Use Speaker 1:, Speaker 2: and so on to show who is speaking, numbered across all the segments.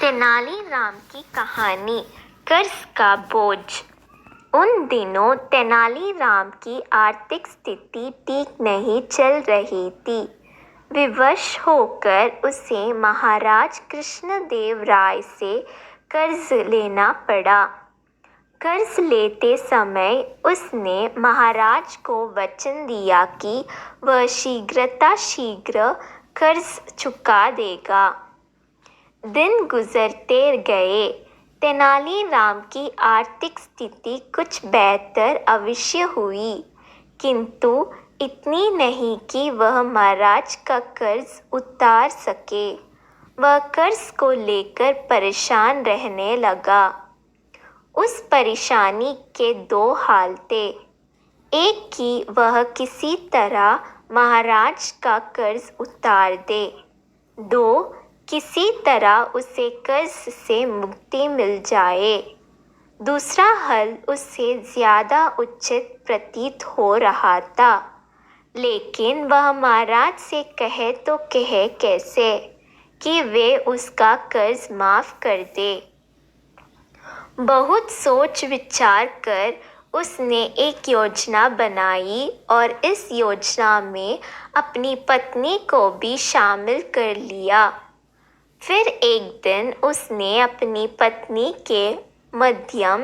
Speaker 1: तेनालीराम की कहानी कर्ज का बोझ। उन दिनों तेनालीराम की आर्थिक स्थिति ठीक नहीं चल रही थी। विवश होकर उसे महाराज कृष्णदेव राय से कर्ज लेना पड़ा। कर्ज लेते समय उसने महाराज को वचन दिया कि वह शीघ्र कर्ज चुका देगा। दिन गुजरते गए। तेनालीराम की आर्थिक स्थिति कुछ बेहतर अवश्य हुई, किंतु इतनी नहीं कि वह महाराज का कर्ज उतार सके। वह कर्ज को लेकर परेशान रहने लगा। उस परेशानी के दो हाल थे। एक कि वह किसी तरह महाराज का कर्ज उतार दे, दो किसी तरह उसे कर्ज से मुक्ति मिल जाए। दूसरा हल उससे ज़्यादा उचित प्रतीत हो रहा था, लेकिन वह महाराज से कहे तो कहे कैसे कि वे उसका कर्ज माफ़ कर दे। बहुत सोच विचार कर उसने एक योजना बनाई और इस योजना में अपनी पत्नी को भी शामिल कर लिया। फिर एक दिन उसने अपनी पत्नी के माध्यम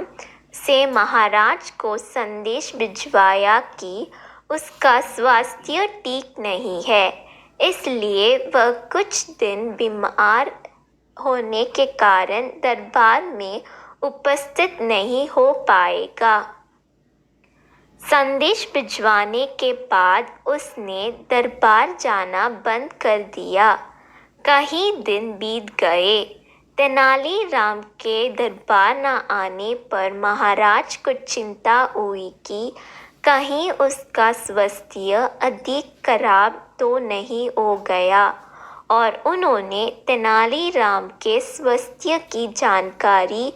Speaker 1: से महाराज को संदेश भिजवाया कि उसका स्वास्थ्य ठीक नहीं है, इसलिए वह कुछ दिन बीमार होने के कारण दरबार में उपस्थित नहीं हो पाएगा। संदेश भिजवाने के बाद उसने दरबार जाना बंद कर दिया। कई दिन बीत गए। तेनालीराम के दरबार न आने पर महाराज को चिंता हुई कि कहीं उसका स्वास्थ्य अधिक खराब तो नहीं हो गया, और उन्होंने तेनालीराम के स्वास्थ्य की जानकारी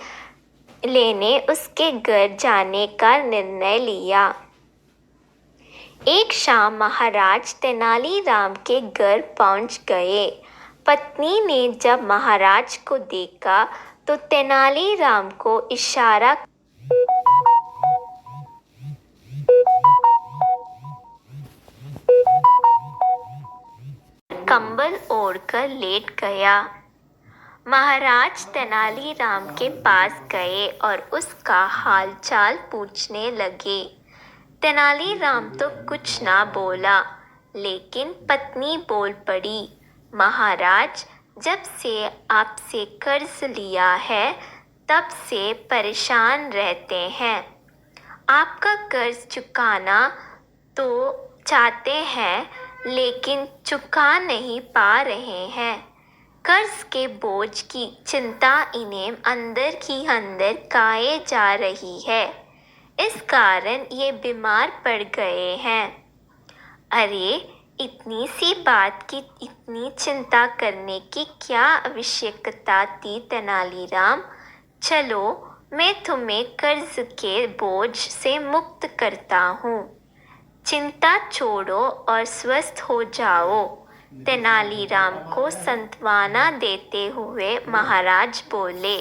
Speaker 1: लेने उसके घर जाने का निर्णय लिया। एक शाम महाराज तेनालीराम के घर पहुंच गए। पत्नी ने जब महाराज को देखा तो तेनालीराम को इशारा कंबल ओढ़कर लेट गया। महाराज तेनालीराम के पास गए और उसका हालचाल पूछने लगे। तेनालीराम तो कुछ ना बोला, लेकिन पत्नी बोल पड़ी, महाराज, जब से आपसे कर्ज लिया है तब से परेशान रहते हैं। आपका कर्ज चुकाना तो चाहते हैं, लेकिन चुका नहीं पा रहे हैं। कर्ज के बोझ की चिंता इन्हें अंदर ही अंदर खाए जा रही है। इस कारण ये बीमार पड़ गए हैं। अरे, इतनी सी बात की इतनी चिंता करने की क्या आवश्यकता थी तेनालीराम? चलो, मैं तुम्हें कर्ज के बोझ से मुक्त करता हूँ। चिंता छोड़ो और स्वस्थ हो जाओ। तेनालीराम को सांत्वना देते हुए महाराज बोले।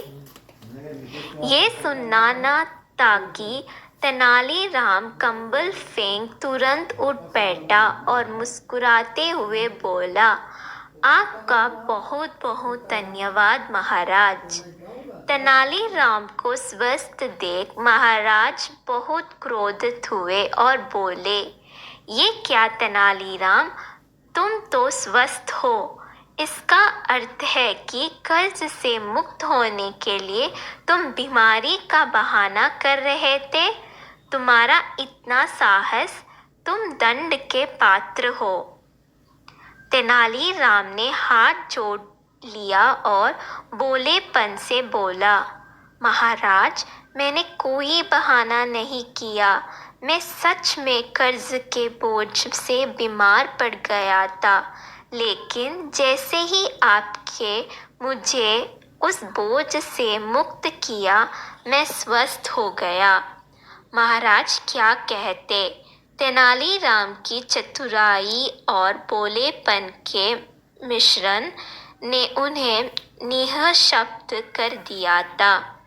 Speaker 1: ये सुनना न था कि तेनालीराम कंबल फेंक तुरंत उठ बैठा और मुस्कुराते हुए बोला, आपका बहुत बहुत धन्यवाद महाराज। तेनालीराम को स्वस्थ देख महाराज बहुत क्रोधित हुए और बोले, ये क्या तेनालीराम, तुम तो स्वस्थ हो। इसका अर्थ है कि कर्ज से मुक्त होने के लिए तुम बीमारी का बहाना कर रहे थे। तुम्हारा इतना साहस, तुम दंड के पात्र हो। तेनालीराम ने हाथ जोड़ लिया और बोलेपन से बोला, महाराज, मैंने कोई बहाना नहीं किया। मैं सच में कर्ज के बोझ से बीमार पड़ गया था, लेकिन जैसे ही आपके मुझे उस बोझ से मुक्त किया, मैं स्वस्थ हो गया। महाराज क्या कहते? तेनालीराम की चतुराई और भोलेपन के मिश्रण ने उन्हें निःशब्द कर दिया था।